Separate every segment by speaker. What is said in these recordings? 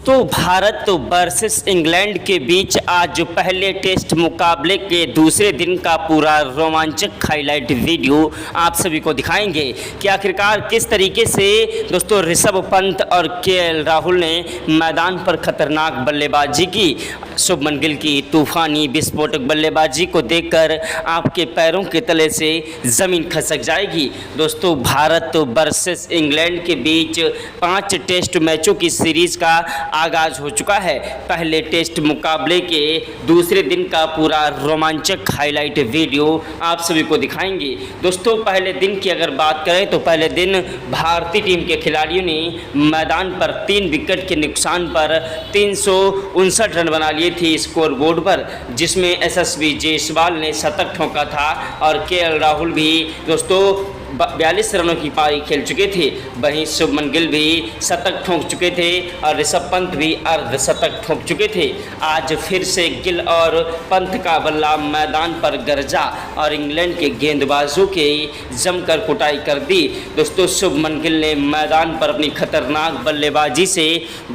Speaker 1: तो Bharat versus England के बीच आज पहले टेस्ट मुकाबले के दूसरे दिन का पूरा रोमांचक हाईलाइट वीडियो आप सभी को दिखाएंगे कि आखिरकार किस तरीके से दोस्तों ऋषभ पंत और केएल राहुल ने मैदान पर खतरनाक बल्लेबाजी की। शुभमन गिल की तूफानी विस्फोटक बल्लेबाजी को देखकर आपके पैरों के तले से ज़मीन खसक जाएगी। दोस्तों भारत वर्सेस इंग्लैंड के बीच 5 टेस्ट मैचों की सीरीज़ का आगाज़ हो चुका है। पहले टेस्ट मुकाबले के दूसरे दिन का पूरा रोमांचक हाईलाइट वीडियो आप सभी को दिखाएंगे। दोस्तों पहले दिन की अगर बात करें तो पहले दिन भारतीय टीम के खिलाड़ियों ने मैदान पर 3 विकेट के नुकसान पर 359 रन बना लिए थे स्कोर बोर्ड पर, जिसमें यशस्वी जायसवाल ने शतक ठोका था और केएल राहुल भी दोस्तों 42 रनों की पारी खेल चुके थे। वहीं शुभमन गिल भी शतक ठोक चुके थे और ऋषभ पंत भी अर्धशतक ठोक चुके थे। आज फिर से गिल और पंत का बल्ला मैदान पर गरजा और इंग्लैंड के गेंदबाजों के जमकर कुटाई कर दी। दोस्तों शुभमन गिल ने मैदान पर अपनी खतरनाक बल्लेबाजी से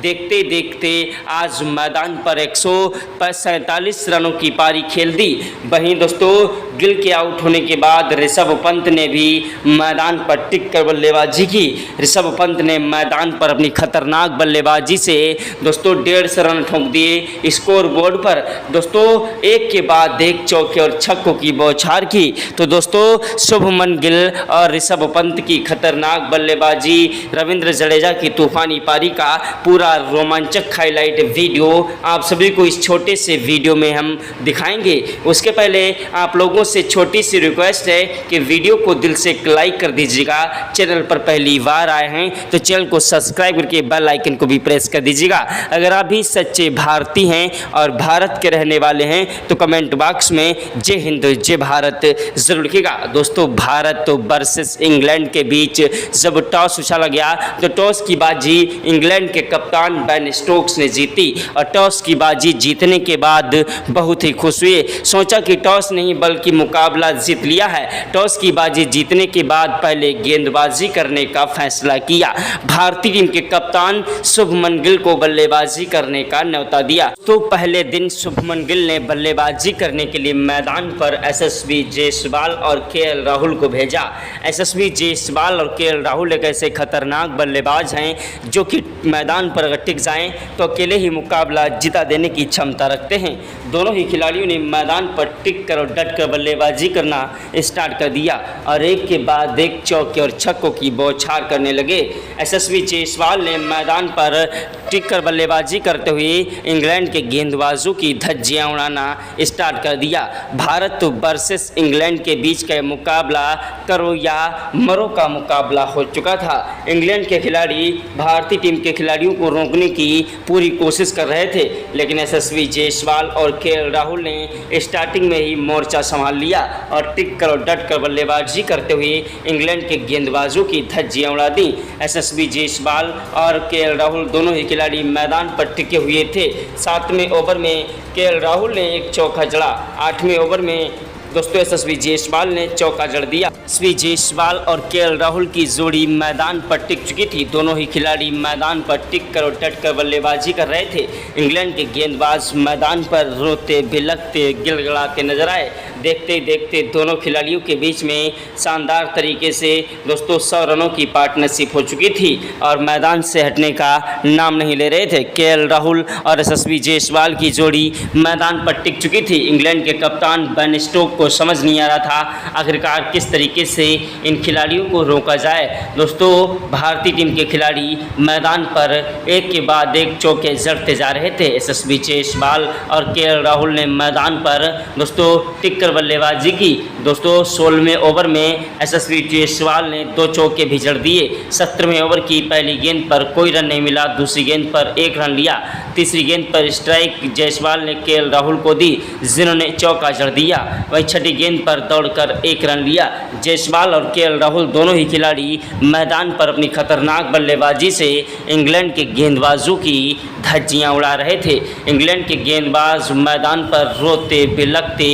Speaker 1: देखते देखते आज मैदान पर 147 रनों की पारी खेल दी। वहीं दोस्तों गिल के आउट होने के बाद ऋषभ पंत ने भी मैदान पर टिक कर बल्लेबाजी की। ऋषभ पंत ने मैदान पर अपनी खतरनाक बल्लेबाजी से दोस्तों 150 रन ठोक दिए स्कोर बोर्ड पर। दोस्तों एक के बाद एक चौके और छक्कों की बौछार की। तो दोस्तों शुभमन गिल और ऋषभ पंत की खतरनाक बल्लेबाजी, रविंद्र जडेजा की तूफानी पारी का पूरा रोमांचक हाईलाइट वीडियो आप सभी को इस छोटे से वीडियो में हम दिखाएंगे। उसके पहले आप लोगों से छोटी सी रिक्वेस्ट है कि वीडियो को दिल से लाइक कर दीजिएगा। चैनल पर पहली बार आए हैं तो चैनल को सब्सक्राइब करके बेल आइकन को भी प्रेस कर दीजिएगा। अगर आप भी सच्चे भारतीय हैं और भारत के रहने वाले हैं तो कमेंट बॉक्स में जय हिंद जय भारत जरूर लिखिएगा। दोस्तों भारत वर्सेस इंग्लैंड के बीच जब टॉस उछाला गया तो टॉस की बाजी इंग्लैंड के कप्तान बेन स्टोक्स ने जीती और टॉस की बाजी जीतने के बाद बहुत ही खुश हुए। सोचा कि टॉस नहीं बल्कि मुकाबला जीत लिया है। टॉस की बाजी जीतने के बाद पहले गेंदबाजी करने का फैसला किया। भारतीय टीम के कप्तान शुभमन गिल को बल्लेबाजी करने का न्योता दिया। तो पहले दिन शुभमन गिल ने बल्लेबाजी करने के लिए मैदान पर यशस्वी जायसवाल और केएल राहुल को भेजा। यशस्वी जायसवाल और केएल राहुल एक ऐसे खतरनाक बल्लेबाज हैं जो कि मैदान पर अगर टिक जाएं तो अकेले ही मुकाबला जिता देने की क्षमता रखते हैं। दोनों ही खिलाड़ियों ने मैदान पर टिक कर और डट कर बल्लेबाजी करना स्टार्ट कर दिया और एक के बाद एक चौके और छक्कों की बौछार करने लगे। यशस्वी जायसवाल ने मैदान पर टिक कर बल्लेबाजी करते हुए इंग्लैंड के गेंदबाजों की धज्जियां उड़ाना स्टार्ट कर दिया। भारत वर्सेस इंग्लैंड के बीच का मुकाबला करो या मरो का मुकाबला हो चुका था। इंग्लैंड के खिलाड़ी भारतीय टीम के खिलाड़ियों को रोकने की पूरी कोशिश कर रहे थे, लेकिन यशस्वी जायसवाल और केएल राहुल ने स्टार्टिंग में ही मोर्चा संभाल लिया और टिक कर और डट कर बल्लेबाजी करते हुए इंग्लैंड के गेंदबाजों की धज्जियां उड़ा दी। यशस्वी जायसवाल और केएल राहुल दोनों ही खिलाड़ी मैदान पर टिके हुए थे। 7वें ओवर में केएल राहुल ने एक चौका जड़ा। 8वें ओवर में दोस्तों यशस्वी जायसवाल ने चौका जड़ दिया। यशस्वी जायसवाल और केएल राहुल की जोड़ी मैदान पर टिक चुकी थी। दोनों ही खिलाड़ी मैदान पर टिक कर और डट कर बल्लेबाजी कर रहे थे। इंग्लैंड के गेंदबाज मैदान पर रोते भिलकते गिड़गिड़ाते नजर आए। देखते ही देखते दोनों खिलाड़ियों के बीच में शानदार तरीके से दोस्तों 100 रनों की पार्टनरशिप हो चुकी थी और मैदान से हटने का नाम नहीं ले रहे थे। केएल राहुल और यशस्वी जायसवाल की जोड़ी मैदान पर टिक चुकी थी। इंग्लैंड के कप्तान बेन स्टोक्स को समझ नहीं आ रहा था आखिरकार किस तरीके से इन खिलाड़ियों को रोका जाए। दोस्तों भारतीय टीम के खिलाड़ी मैदान पर एक के बाद एक चौके जड़ते जा रहे थे। यशस्वी जायसवाल और केएल राहुल ने मैदान पर दोस्तों टिक बल्लेबाजी की। दोस्तों 16वें ओवर में यशस्वी जायसवाल ने 2 चौके भी जड़ दिए। 17वें ओवर की पहली गेंद पर कोई रन नहीं मिला। दूसरी गेंद पर 1 रन लिया। तीसरी गेंद पर स्ट्राइक जायसवाल ने केएल राहुल को दी, जिन्होंने चौका जड़ दिया। वहीं छठी गेंद पर दौड़कर 1 रन लिया। जायसवाल और केएल राहुल दोनों ही खिलाड़ी मैदान पर अपनी खतरनाक बल्लेबाजी से इंग्लैंड के गेंदबाजों की धज्जियां उड़ा रहे थे। इंग्लैंड के गेंदबाज मैदान पर रोते बिलखते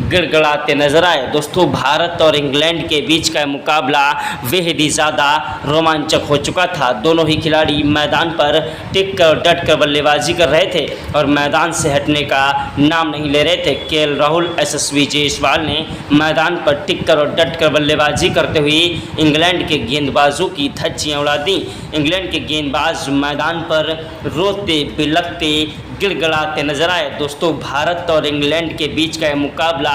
Speaker 1: गिड़गिड़ाते नजर आए। दोस्तों भारत और इंग्लैंड के बीच का मुकाबला बेहद ही ज़्यादा रोमांचक हो चुका था। दोनों ही खिलाड़ी मैदान पर टिक कर डट कर बल्लेबाजी कर रहे थे और मैदान से हटने का नाम नहीं ले रहे थे। केएल राहुल, यशस्वी जायसवाल ने मैदान पर टिक कर और डट कर बल्लेबाजी करते हुए इंग्लैंड के गेंदबाजों की धज्जियां उड़ा दी। इंग्लैंड के गेंदबाज मैदान पर रोते बिलखते गिड़गिड़ाते नजर आए। दोस्तों भारत और इंग्लैंड के बीच का मुकाबला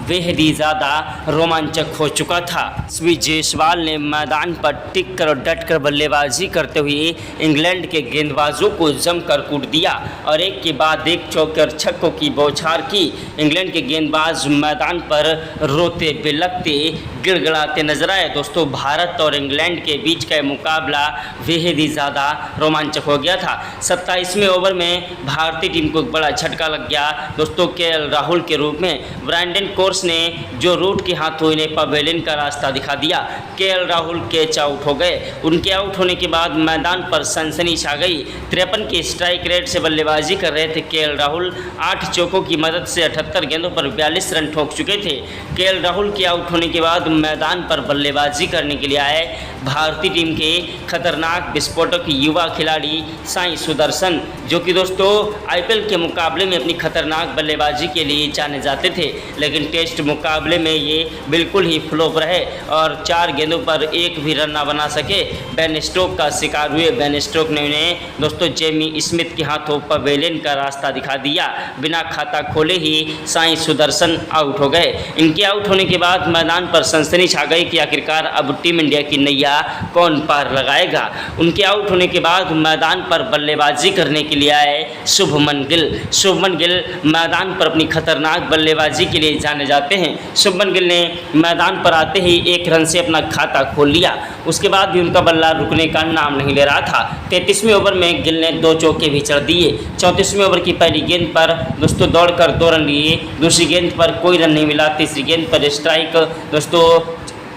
Speaker 1: बेहद ही ज़्यादा रोमांचक हो चुका था। यशस्वी जायसवाल ने मैदान पर टिक कर और डट कर बल्लेबाजी करते हुए इंग्लैंड के गेंदबाजों को जमकर कूट दिया और एक के बाद एक चौके और छक्कों की बौछार की। इंग्लैंड के गेंदबाज मैदान पर रोते बिलखते गिड़गिड़ाते नजर आए। दोस्तों भारत और इंग्लैंड के बीच का मुकाबला बेहद ही ज़्यादा रोमांचक हो गया था। 27वें ओवर में भारतीय टीम को एक बड़ा झटका लग गया। दोस्तों केएल राहुल के रूप में ब्रैंडन कोर्स ने जो रूट के हाथों इन्हें पवेलियन का रास्ता दिखा दिया। केएल राहुल कैच आउट हो गए। उनके आउट होने के बाद मैदान पर सनसनी छा गई। 53 के स्ट्राइक रेट से बल्लेबाजी कर रहे थे केएल राहुल। 8 चौकों की मदद से 78 गेंदों पर 42 रन ठोक चुके थे। केएल राहुल के आउट होने के बाद मैदान पर बल्लेबाजी करने के लिए आए भारतीय टीम के खतरनाक विस्फोटक युवा खिलाड़ी साई सुदर्शन, जो कि दोस्तों आईपीएल के मुकाबले में अपनी खतरनाक बल्लेबाजी के लिए जाने जाते थे, लेकिन टेस्ट मुकाबले में ये बिल्कुल ही फ्लॉप रहे और 4 गेंदों पर एक भी रन ना बना सके। बेन स्टोक का शिकार हुए। बेन स्टोक ने उन्हें दोस्तों जेमी स्मिथ के हाथों पवेलियन का रास्ता दिखा दिया। बिना खाता खोले ही साई सुदर्शन आउट हो गए। इनके आउट होने के बाद मैदान पर सनसनी छा गई कि आखिरकार अब टीम इंडिया की नैया कौन पार लगाएगा। उनके आउट होने के बाद मैदान पर बल्लेबाजी करने के लिए आए शुभमन गिल। शुभमन गिल मैदान पर अपनी खतरनाक बल्लेबाजी के लिए जाने जाते हैं। शुभमन गिल ने मैदान पर आते ही 1 रन से अपना खाता खोल लिया। उसके बाद भी उनका बल्ला रुकने का नाम नहीं ले रहा था। 33वें ओवर में गिल ने 2 चौके भी चढ़ दिए। 34वें ओवर की पहली गेंद पर दोस्तों दौड़कर 2 रन लिए। दूसरी गेंद पर कोई रन नहीं मिला। तीसरी गेंद पर स्ट्राइक दोस्तों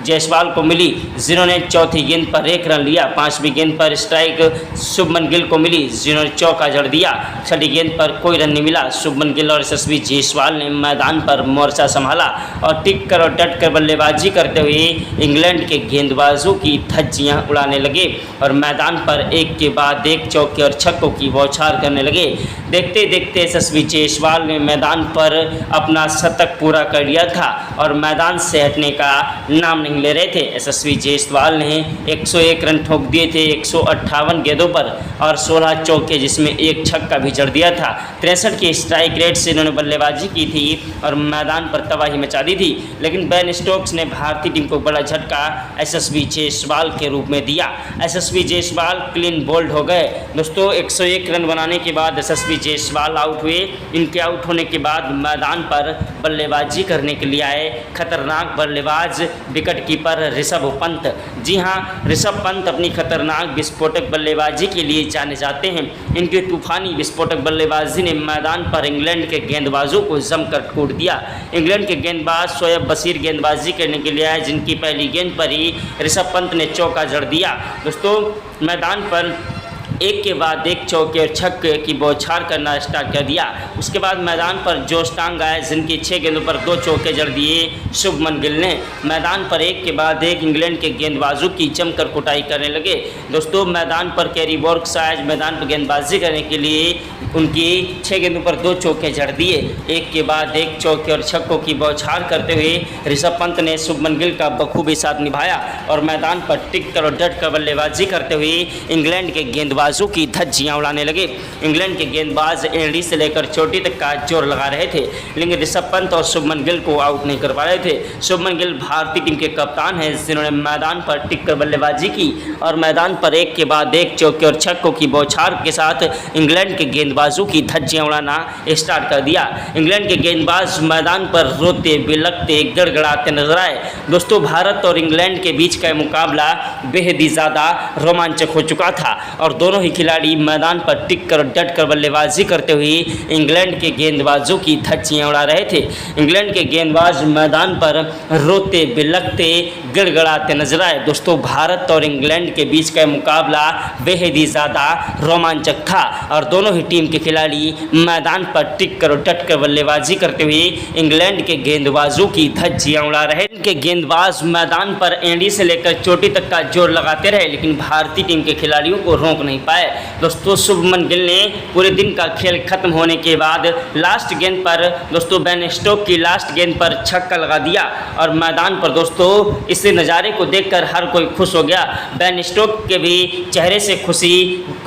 Speaker 1: जायसवाल को मिली, जिन्होंने चौथी गेंद पर 1 रन लिया। 5वीं गेंद पर स्ट्राइक शुभमन गिल को मिली, जिन्होंने चौका जड़ दिया। 6ठी गेंद पर कोई रन नहीं मिला। शुभमन गिल और यशस्वी जायसवाल ने मैदान पर मोर्चा संभाला और टिक कर और डट कर बल्लेबाजी करते हुए इंग्लैंड के गेंदबाजों की धज्जियां उड़ाने लगे और मैदान पर एक के बाद एक चौके और छक्कों की बौछार करने लगे। देखते देखते यशस्वी जायसवाल ने मैदान पर अपना शतक पूरा कर लिया था और मैदान से हटने का नाम नहीं ले रहे थे। यशस्वी जायसवाल ने 101 रन ठोक दिए थे 158 गेंदों पर और 16 चौके, जिसमें 1 छक्का भी जड़ दिया था। 63 के स्ट्राइक रेट से इन्होंने बल्लेबाजी की थी और मैदान पर तबाही मचा दी थी। लेकिन बेन स्टोक्स ने भारतीय टीम को बड़ा झटका यशस्वी जायसवाल के रूप में दिया। यशस्वी जायसवाल क्लीन बोल्ड हो गए। दोस्तों 101 रन बनाने के बाद यशस्वी जायसवाल आउट हुए। इनके आउट होने के बाद मैदान पर बल्लेबाजी करने के लिए आए खतरनाक बल्लेबाज विकेट कीपर ऋषभ पंत। जी हां, ऋषभ पंत अपनी खतरनाक विस्फोटक बल्लेबाजी के लिए जाने जाते हैं। इनकी तूफानी विस्फोटक बल्लेबाजी ने मैदान पर इंग्लैंड के गेंदबाजों को जमकर कूट दिया। इंग्लैंड के गेंदबाज शोएब बशीर गेंदबाजी करने के लिए आए, जिनकी पहली गेंद पर ही ऋषभ पंत ने चौका जड़ दिया। दोस्तों मैदान पर एक के बाद एक चौके और छक्के की बौछार करना स्टार्ट कर दिया। उसके बाद मैदान पर जोश टांग आए, जिनकी 6 गेंदों पर 2 चौके जड़ दिए शुभमन गिल ने। मैदान पर एक के बाद एक इंग्लैंड के गेंदबाजों की जमकर कुटाई करने लगे। दोस्तों मैदान पर कैरी वॉर्क्स आए मैदान पर गेंदबाजी करने के लिए। उनकी 6 गेंदों पर 2 चौके जड़ दिए। एक के बाद एक चौके और छक्कों की बौछार करते हुए ऋषभ पंत ने शुभमन गिल का बखूबी साथ निभाया और मैदान पर टिक कर और डट कर बल्लेबाजी करते हुए इंग्लैंड के गेंदबाजों की धज्जियां उड़ाने लगे। इंग्लैंड के गेंदबाज एड़ी से लेकर चोटी तक का जोर लगा रहे थे, लेकिन ऋषभ पंत और शुभमन गिल को आउट नहीं कर पा रहे थे। शुभमन गिल भारतीय टीम के कप्तान हैं, जिन्होंने मैदान पर टिक कर बल्लेबाजी की और मैदान पर एक के बाद एक चौके और छक्कों की बौछार के साथ इंग्लैंड के गेंदबाजों की धज्जियां उड़ाना स्टार्ट कर दिया। इंग्लैंड के गेंदबाज मैदान पर रोते बिलखते गड़गड़ाते नजर आए। दोस्तों भारत और इंग्लैंड के बीच का मुकाबला बेहद ही ज़्यादा रोमांचक हो चुका था और दोनों दोनों ही खिलाड़ी मैदान पर टिक कर डट कर बल्लेबाजी करते हुए इंग्लैंड के गेंदबाजों की धज्जियां उड़ा रहे थे। इंग्लैंड के गेंदबाज मैदान पर रोते बिलखते गिड़गिड़ाते नजर आए। दोस्तों, भारत और इंग्लैंड के बीच का मुकाबला बेहद ही ज़्यादा रोमांचक था और दोनों ही टीम के खिलाड़ी मैदान पर टिक कर डट कर बल्लेबाजी करते हुए इंग्लैंड के गेंदबाजों की धज्जियां उड़ा रहे। इनके गेंदबाज मैदान पर एंडी से लेकर चोटी तक का जोर लगाते रहे, लेकिन भारतीय टीम के खिलाड़ियों को रोक नहीं पाए। दोस्तों, शुभमन गिल ने पूरे दिन का खेल खत्म होने के बाद लास्ट गेंद पर दोस्तों बेन स्टोक की लास्ट गेंद पर छक्का लगा दिया और मैदान पर दोस्तों इस नज़ारे को देखकर हर कोई खुश हो गया। बेन स्टोक के भी चेहरे से खुशी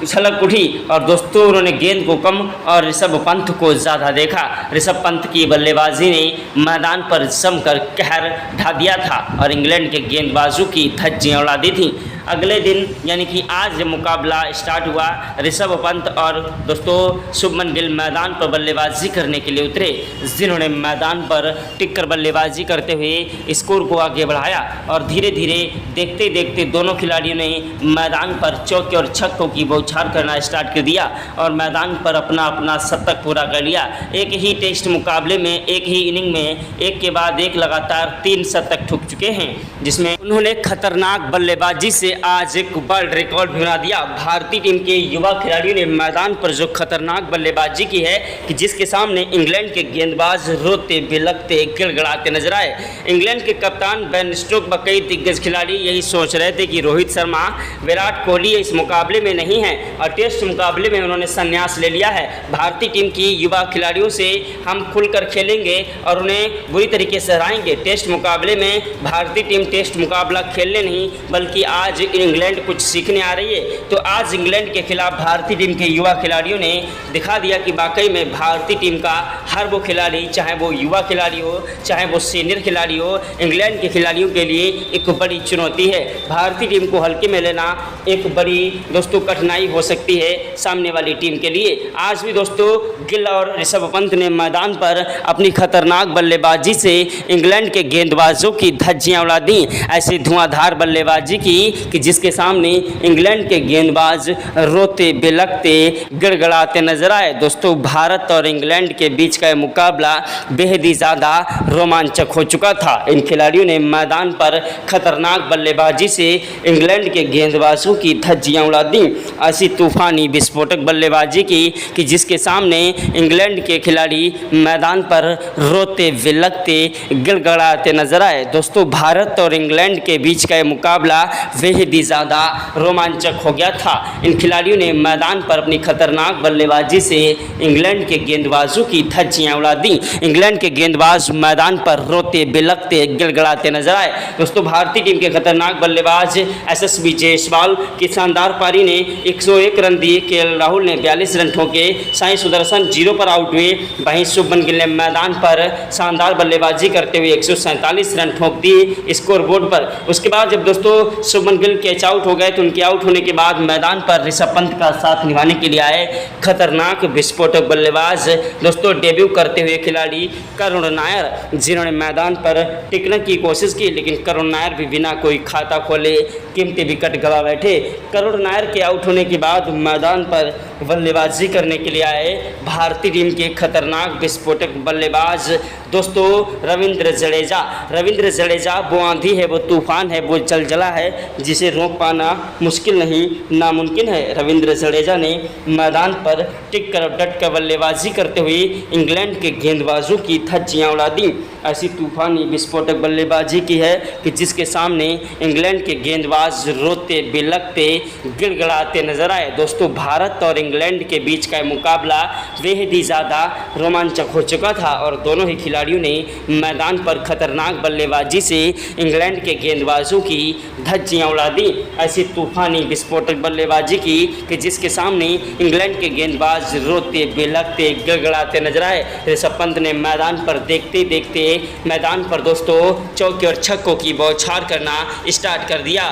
Speaker 1: छलक उठी और दोस्तों उन्होंने गेंद को कम और ऋषभ पंत को ज़्यादा देखा। ऋषभ पंत की बल्लेबाजी ने मैदान पर जमकर कहर ढा दिया था और इंग्लैंड के गेंदबाजों की धज्जियां उड़ा दी थी। अगले दिन यानी कि आज जब मुकाबला स्टार्ट हुआ, ऋषभ पंत और दोस्तों शुभमन गिल मैदान पर बल्लेबाजी करने के लिए उतरे, जिन्होंने मैदान पर टिककर बल्लेबाजी करते हुए स्कोर को आगे बढ़ाया और धीरे धीरे देखते देखते दोनों खिलाड़ियों ने मैदान पर चौके और छक्कों की बौछार करना स्टार्ट कर दिया और मैदान पर अपना अपना शतक पूरा कर लिया। एक ही टेस्ट मुकाबले में एक ही इनिंग में एक के बाद एक लगातार 3 शतक ठुक चुके हैं, जिसमें उन्होंने खतरनाक बल्लेबाजी से आज एक वर्ल्ड रिकॉर्ड भी बना दिया। भारतीय टीम के युवा खिलाड़ियों ने मैदान पर जो खतरनाक बल्लेबाजी की है कि जिसके सामने इंग्लैंड के गेंदबाज रोते बिलखते गिड़गिड़ाते नजर आए। इंग्लैंड के कप्तान बेन स्टोक व कई दिग्गज खिलाड़ी यही सोच रहे थे कि रोहित शर्मा, विराट कोहली इस मुकाबले में नहीं है और टेस्ट मुकाबले में उन्होंने संन्यास ले लिया है। भारतीय टीम की युवा खिलाड़ियों से हम खुलकर खेलेंगे और उन्हें बुरी तरीके से हराएंगे। टेस्ट मुकाबले में भारतीय टीम टेस्ट मुकाबला खेलने नहीं बल्कि आज इंग्लैंड कुछ सीखने आ रही है। तो आज इंग्लैंड के खिलाफ भारतीय टीम के युवा खिलाड़ियों ने दिखा दिया कि वाकई में भारतीय टीम का हर वो खिलाड़ी, चाहे वो युवा खिलाड़ी हो चाहे वो सीनियर खिलाड़ी हो, इंग्लैंड के खिलाड़ियों के लिए एक बड़ी चुनौती है। भारतीय टीम को हल्के में लेना एक बड़ी दोस्तों कठिनाई हो सकती है सामने वाली टीम के लिए। आज भी दोस्तों गिल और ऋषभ पंत ने मैदान पर अपनी खतरनाक बल्लेबाजी से इंग्लैंड के गेंदबाजों की धज्जियां उड़ा दी। ऐसी धुआंधार बल्लेबाजी की कि जिसके सामने इंग्लैंड के गेंदबाज रोते बिलखते गिड़गिड़ाते नजर आए। दोस्तों, भारत और इंग्लैंड के बीच का मुकाबला बेहद ही ज़्यादा रोमांचक हो चुका था। इन खिलाड़ियों ने मैदान पर खतरनाक बल्लेबाजी से इंग्लैंड के गेंदबाजों की धज्जियां उड़ा दी। ऐसी तूफानी विस्फोटक बल्लेबाजी की कि जिसके सामने इंग्लैंड के खिलाड़ी मैदान पर रोते बिलखते गिड़गिड़ाते नजर आए। दोस्तों, भारत और इंग्लैंड के बीच का मुकाबला बेहद ही ज़्यादा रोमांचक हो गया था। इन खिलाड़ियों ने मैदान पर अपनी खतरनाक बल्लेबाजी से इंग्लैंड के गेंदबाजों की धज्जियां उड़ा दी। इंग्लैंड के गेंदबाज मैदान पर रोते बिलखते गिड़गिड़ाते नजर आए। दोस्तों, भारतीय टीम के खतरनाक बल्लेबाज SSB जायसवाल की शानदार पारी ने 101 रन दिए। KL राहुल ने 42 रन ठोके। साई सुदर्शन 0 पर आउट हुए। वहीं शुभमन गिल ने मैदान पर शानदार बल्लेबाजी करते हुए 147 रन ठोक दिए स्कोर बोर्ड पर। उसके बाद जब दोस्तों शुभमन गिल कैच आउट हो गए तो उनके आउट होने के बाद मैदान पर ऋषभ पंत का साथ निभाने के लिए आए खतरनाक विस्फोटक बल्लेबाज दोस्तों डेब्यू करते हुए खिलाड़ी करुण नायर, जिन्होंने मैदान पर टिकने की कोशिश की, लेकिन करुण नायर भी बिना कोई खाता खोले कीमती विकेट गवा बैठे। करुण नायर के आउट होने के बाद मैदान पर बल्लेबाजी करने के लिए आए भारतीय टीम के खतरनाक विस्फोटक बल्लेबाज दोस्तों रविंद्र जडेजा। रविंद्र जडेजा वो आंधी है, वो तूफान है, वो जलजला है जिसे रोक पाना मुश्किल नहीं नामुमकिन है। रविंद्र जडेजा ने मैदान पर टिक कर डट कर बल्लेबाजी करते हुए इंग्लैंड के गेंदबाजों की धज्जियां उड़ा दी। ऐसी तूफानी विस्फोटक बल्लेबाजी की है कि जिसके सामने इंग्लैंड के गेंदबाज रोते बिलखते गिड़गिड़ाते नजर आए। दोस्तों, भारत और इंग्लैंड के बीच का मुकाबला बेहद ही ज़्यादा रोमांचक हो चुका था और दोनों ही खिलाड़ियों ने मैदान पर खतरनाक बल्लेबाजी से इंग्लैंड के गेंदबाजों की धज्जियां उड़ा दी। ऐसी तूफानी विस्फोटक बल्लेबाजी की कि जिसके सामने इंग्लैंड के गेंदबाज रोते बिलखते गिड़गिड़ाते नजर आए। ऋषभ पंत ने मैदान पर देखते देखते मैदान पर दोस्तों चौके और छक्कों की बौछार करना स्टार्ट कर दिया।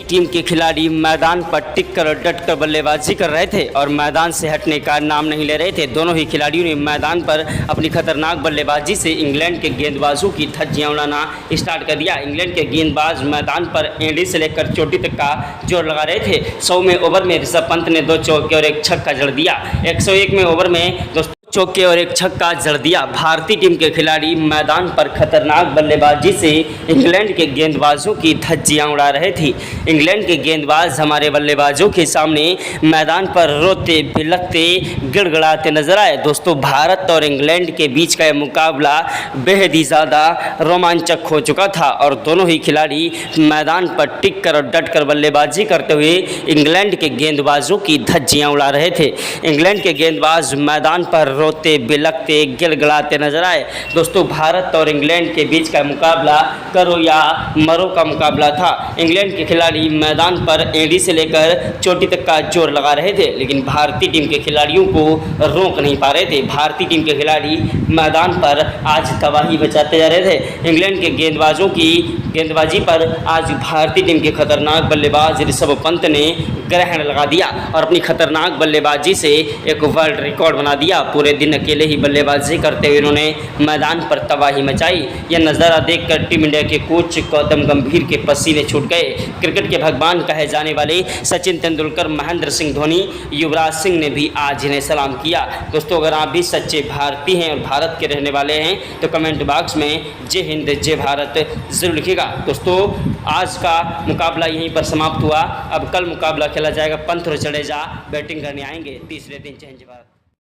Speaker 1: टीम के खिलाड़ी मैदान पर टिक कर डट कर बल्लेबाजी कर रहे थे और मैदान से हटने का नाम नहीं ले रहे थे। दोनों ही खिलाड़ियों ने मैदान पर अपनी खतरनाक बल्लेबाजी से इंग्लैंड के गेंदबाजों की धज्जियां उड़ाना स्टार्ट कर दिया। इंग्लैंड के गेंदबाज मैदान पर एंडी से लेकर चोटी तक का जोर लगा रहे थे। 100वें ओवर में ऋषभ पंत ने 2 चौके और 1 छक्का जड़ दिया। 101वें ओवर में चौके और 1 छक्का जड़ दिया। भारतीय टीम के खिलाड़ी मैदान पर खतरनाक बल्लेबाजी से इंग्लैंड के गेंदबाजों की धज्जियां उड़ा रहे थे। इंग्लैंड के गेंदबाज हमारे बल्लेबाजों के सामने मैदान पर रोते बिलखते गिड़गिड़ाते नजर आए। दोस्तों, भारत और इंग्लैंड के बीच का यह मुकाबला बेहद ही ज़्यादा रोमांचक हो चुका था और दोनों ही खिलाड़ी मैदान पर टिक कर और डट कर बल्लेबाजी करते हुए इंग्लैंड के गेंदबाजों की धज्जियां उड़ा रहे थे। इंग्लैंड के गेंदबाज मैदान पर रोते बिलखते गिड़गिड़ाते नजर आए। दोस्तों, भारत और इंग्लैंड के बीच का मुकाबला करो या मरो का मुकाबला था। इंग्लैंड के खिलाड़ी मैदान पर एड़ी से लेकर चोटी तक का जोर लगा रहे थे, लेकिन भारतीय टीम के खिलाड़ियों को रोक नहीं पा रहे थे। भारतीय टीम के खिलाड़ी मैदान पर आज तबाही मचाते जा रहे थे। इंग्लैंड के गेंदबाजों की गेंदबाजी पर आज भारतीय टीम के खतरनाक बल्लेबाज ऋषभ पंत ने ग्रहण लगा दिया और अपनी खतरनाक बल्लेबाजी से एक वर्ल्ड रिकॉर्ड बना दिया। पूरे दिन अकेले ही बल्लेबाजी करते हुए उन्होंने मैदान पर तबाही मचाई। यह नज़ारा देखकर टीम इंडिया के कोच गौतम गंभीर के पसीने छूट गए। क्रिकेट के भगवान कहे जाने वाले सचिन तेंदुलकर, महेंद्र सिंह धोनी, युवराज सिंह ने भी आज इन्हें सलाम किया। दोस्तों, अगर आप भी सच्चे भारतीय हैं और भारत के रहने वाले हैं तो कमेंट बॉक्स में जय हिंद जय भारत जरूर लिखिएगा। दोस्तों, आज का मुकाबला यहीं पर समाप्त हुआ। अब कल मुकाबला खेला जाएगा। पंत और जडेजा बैटिंग करने आएंगे तीसरे दिन। जय हिंद जय भारत।